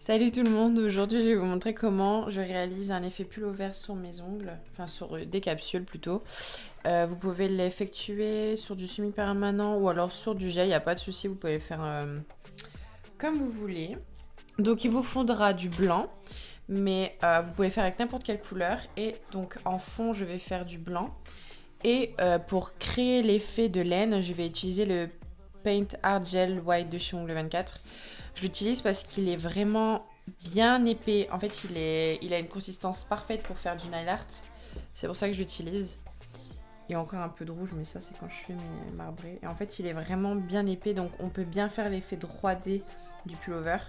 Salut tout le monde, aujourd'hui je vais vous montrer comment je réalise un effet pullover sur mes ongles, enfin sur des capsules plutôt. Vous pouvez l'effectuer sur du semi-permanent ou alors sur du gel, il n'y a pas de souci, vous pouvez le faire comme vous voulez. Donc il vous faudra du blanc, mais vous pouvez faire avec n'importe quelle couleur. Et donc en fond je vais faire du blanc. Et pour créer l'effet de laine, je vais utiliser le Paint Art Gel White de chez Ongle 24. Je l'utilise parce qu'il est vraiment bien épais. En fait, il a une consistance parfaite pour faire du nail art. C'est pour ça que je l'utilise. Il y a encore un peu de rouge, mais ça, c'est quand je fais mes marbrés. Et en fait, il est vraiment bien épais, donc on peut bien faire l'effet 3D du pullover.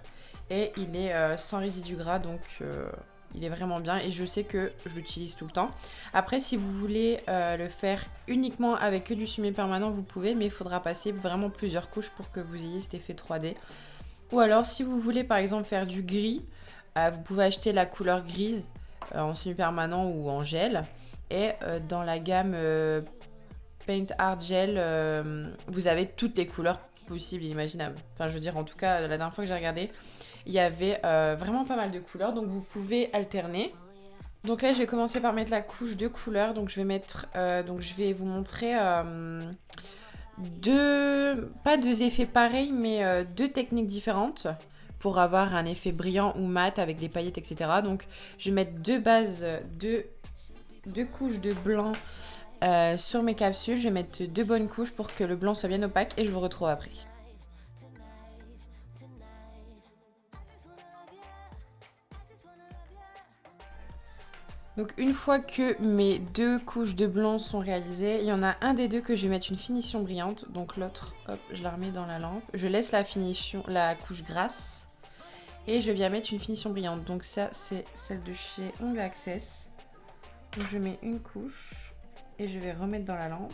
Et il est sans résidu gras, donc il est vraiment bien. Et je sais que je l'utilise tout le temps. Après, si vous voulez le faire uniquement avec que du semi-permanent, vous pouvez, mais il faudra passer vraiment plusieurs couches pour que vous ayez cet effet 3D. Ou alors, si vous voulez par exemple faire du gris, vous pouvez acheter la couleur grise en semi-permanent ou en gel. Et dans la gamme Paint Art Gel, vous avez toutes les couleurs possibles et imaginables. Enfin, je veux dire, en tout cas, la dernière fois que j'ai regardé, il y avait vraiment pas mal de couleurs. Donc, vous pouvez alterner. Donc là, je vais commencer par mettre la couche de couleurs. Donc, je vais vous montrer pas deux effets pareils, mais deux techniques différentes pour avoir un effet brillant ou mat avec des paillettes, etc. Donc, je vais mettre deux couches de blanc sur mes capsules. Je vais mettre deux bonnes couches pour que le blanc soit bien opaque et je vous retrouve après. Donc une fois que mes deux couches de blanc sont réalisées, il y en a un des deux que je vais mettre une finition brillante. Donc l'autre, hop, je la remets dans la lampe. Je laisse la couche grasse et je viens mettre une finition brillante. Donc ça, c'est celle de chez Ongle Access. Donc je mets une couche et je vais remettre dans la lampe.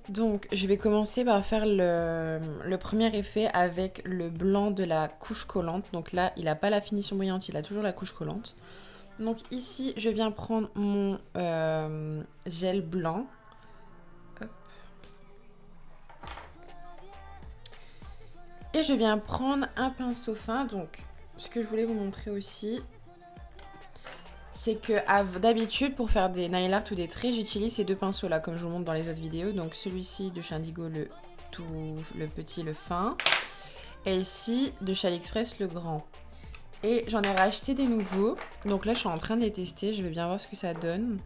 Donc, je vais commencer par faire le premier effet avec le blanc de la couche collante. Donc là, il n'a pas la finition brillante, il a toujours la couche collante. Donc ici, je viens prendre mon gel blanc. Hop. Et je viens prendre un pinceau fin. Donc, ce que je voulais vous montrer aussi, c'est que d'habitude, pour faire des nail art ou des traits, j'utilise ces deux pinceaux-là, comme je vous montre dans les autres vidéos. Donc celui-ci de chez Indigo, le petit, le fin. Et ici, de chez AliExpress, le grand. Et j'en ai racheté des nouveaux. Donc là, je suis en train de les tester. Je vais bien voir ce que ça donne.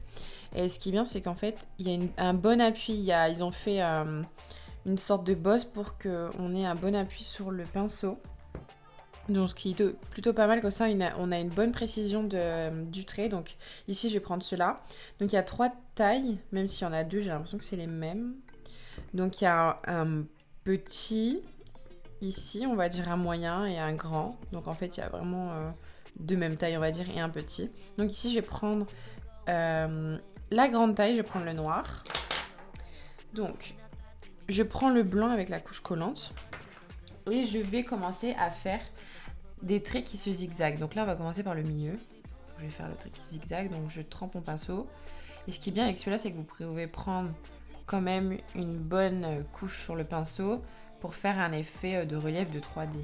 Et ce qui est bien, c'est qu'en fait, il y a un bon appui. Ils ont fait une sorte de bosse pour qu'on ait un bon appui sur le pinceau. Donc ce qui est plutôt pas mal, comme ça on a une bonne précision du trait. Donc ici je vais prendre cela. Donc il y a 3 tailles, même s'il y en a 2, j'ai l'impression que c'est les mêmes. Donc il y a un petit, ici on va dire un moyen et un grand. Donc en fait il y a vraiment deux mêmes tailles on va dire et un petit. Donc ici je vais prendre la grande taille, je vais prendre le noir. Donc je prends le blanc avec la couche collante. Et je vais commencer à faire des traits qui se zigzaguent. Donc là, on va commencer par le milieu. Je vais faire le trait qui zigzague, donc je trempe mon pinceau. Et ce qui est bien avec celui-là, c'est que vous pouvez prendre quand même une bonne couche sur le pinceau pour faire un effet de relief de 3D.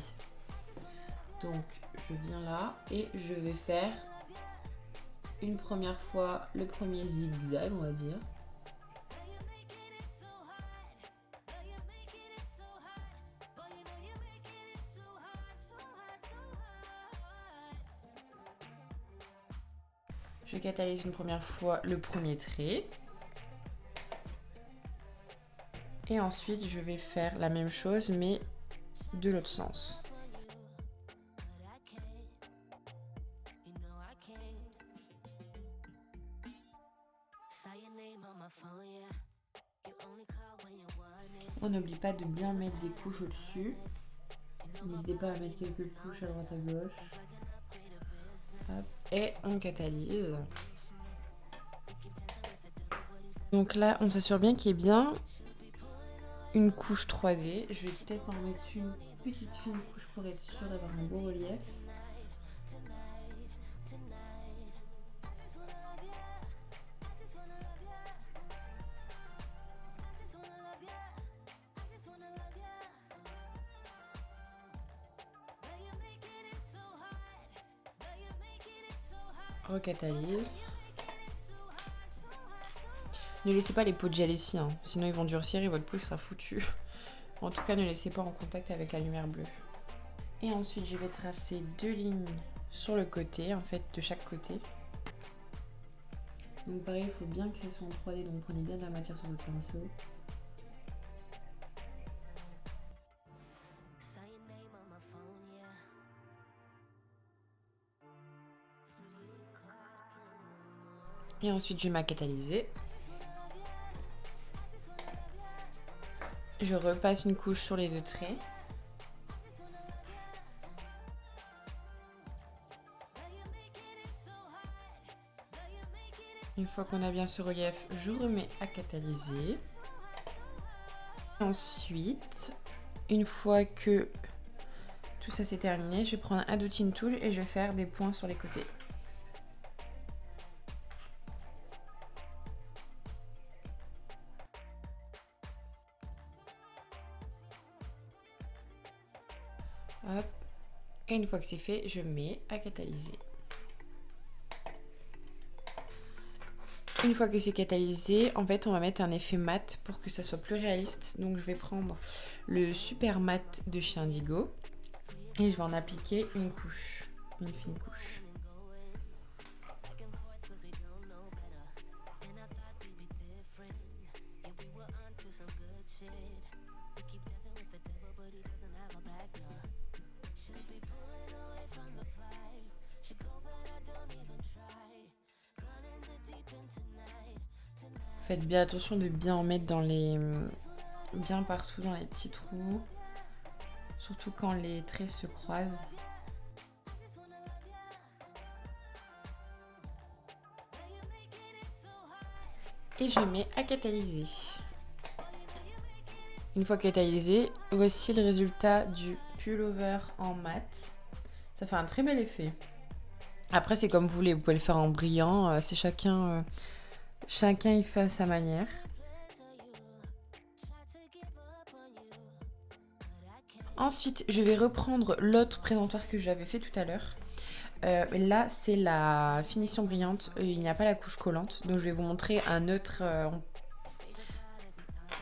Donc, je viens là et je vais faire une première fois le premier zigzag, on va dire. Je catalyse une première fois le premier trait. Et ensuite, je vais faire la même chose, mais de l'autre sens. On n'oublie pas de bien mettre des couches au-dessus. N'hésitez pas à mettre quelques couches à droite à gauche. Hop. Et on catalyse. Donc là, on s'assure bien qu'il y ait bien une couche 3D. Je vais peut-être en mettre une petite fine couche pour être sûre d'avoir un beau relief. recatalyse. Ne laissez pas les pots de gel ici, hein, sinon ils vont durcir et votre peau sera foutue. En tout cas, ne laissez pas en contact avec la lumière bleue. Et ensuite, je vais tracer 2 lignes sur le côté, en fait, de chaque côté. Donc pareil, il faut bien que ça soit en 3D, donc prenez bien de la matière sur votre pinceau. Et ensuite, je vais m'acatalyser. Je repasse une couche sur les 2 traits. Une fois qu'on a bien ce relief, je remets à catalyser. Ensuite, une fois que tout ça c'est terminé, je vais prendre un adouting tool et je vais faire des points sur les côtés. Hop. Et une fois que c'est fait, je mets à catalyser. Une fois que c'est catalysé, en fait, on va mettre un effet mat pour que ça soit plus réaliste. Donc, je vais prendre le super mat de chez Indigo et je vais en appliquer une couche, une fine couche. Faites bien attention de bien en mettre dans les... bien partout dans les petits trous. Surtout quand les traits se croisent. Et je mets à catalyser. Une fois catalysé, voici le résultat du pullover en mat. Ça fait un très bel effet. Après, c'est comme vous voulez, vous pouvez le faire en brillant. C'est chacun y fait à sa manière. Ensuite, je vais reprendre l'autre présentoir que j'avais fait tout à l'heure. Là, c'est la finition brillante. Il n'y a pas la couche collante. Donc, je vais vous montrer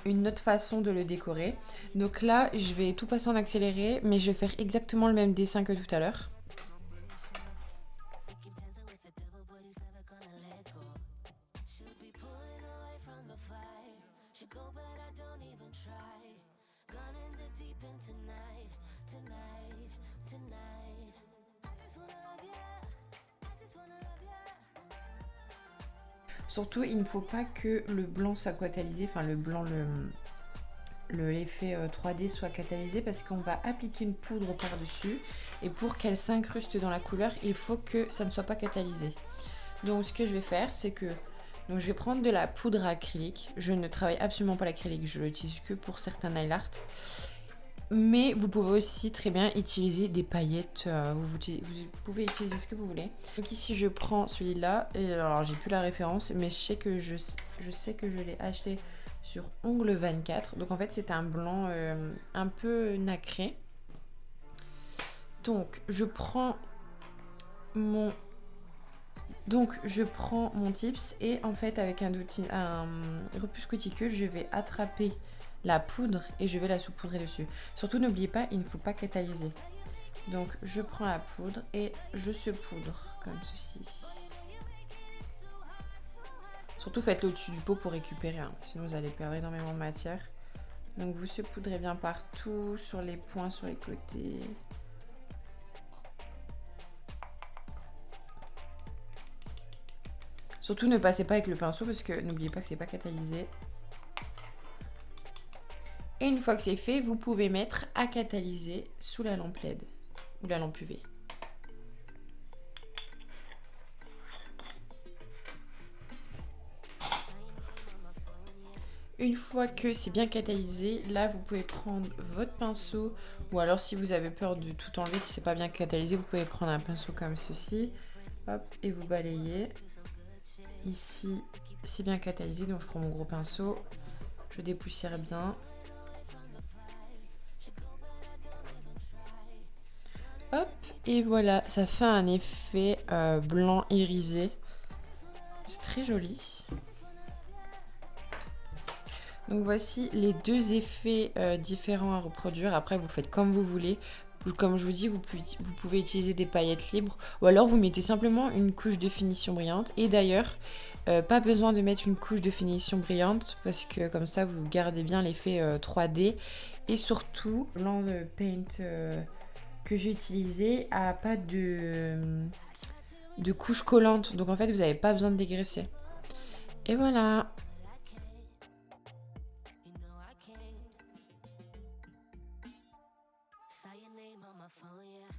une autre façon de le décorer. Donc là, je vais tout passer en accéléré, mais je vais faire exactement le même dessin que tout à l'heure. Surtout, il ne faut pas que le blanc soit catalysé, enfin le blanc, l'effet 3D soit catalysé parce qu'on va appliquer une poudre par-dessus et pour qu'elle s'incruste dans la couleur, il faut que ça ne soit pas catalysé. Donc ce que je vais faire, c'est que je vais prendre de la poudre acrylique. Je ne travaille absolument pas l'acrylique, je l'utilise que pour certains nail art. Mais vous pouvez aussi très bien utiliser des paillettes, vous pouvez utiliser ce que vous voulez. Donc ici je prends celui-là, et alors j'ai plus la référence, mais je sais que je l'ai acheté sur Ongle 24. Donc en fait c'est un blanc un peu nacré. Donc je prends mon tips et en fait avec un repousse cuticule, je vais attraper la poudre et je vais la saupoudrer dessus. Surtout n'oubliez pas, il ne faut pas catalyser. Donc je prends la poudre et je saupoudre comme ceci. Surtout faites-le au-dessus du pot pour récupérer, hein, sinon vous allez perdre énormément de matière. Donc vous saupoudrez bien partout, sur les points, sur les côtés. Surtout ne passez pas avec le pinceau parce que n'oubliez pas que c'est pas catalysé. Et une fois que c'est fait, vous pouvez mettre à catalyser sous la lampe LED ou la lampe UV. Une fois que c'est bien catalysé, là vous pouvez prendre votre pinceau ou alors si vous avez peur de tout enlever, si c'est pas bien catalysé, vous pouvez prendre un pinceau comme ceci. Hop, et vous balayez. Ici, c'est bien catalysé, donc je prends mon gros pinceau, je dépoussière bien. Hop, et voilà, ça fait un effet blanc irisé. C'est très joli. Donc voici les deux effets différents à reproduire. Après, vous faites comme vous voulez. Comme je vous dis, vous pouvez utiliser des paillettes libres. Ou alors, vous mettez simplement une couche de finition brillante. Et d'ailleurs, pas besoin de mettre une couche de finition brillante. Parce que comme ça, vous gardez bien l'effet 3D. Et surtout, le blanc de paint que j'ai utilisé a pas de couche collante. Donc en fait, vous n'avez pas besoin de dégraisser. Et voilà. Saw your name on my phone, yeah.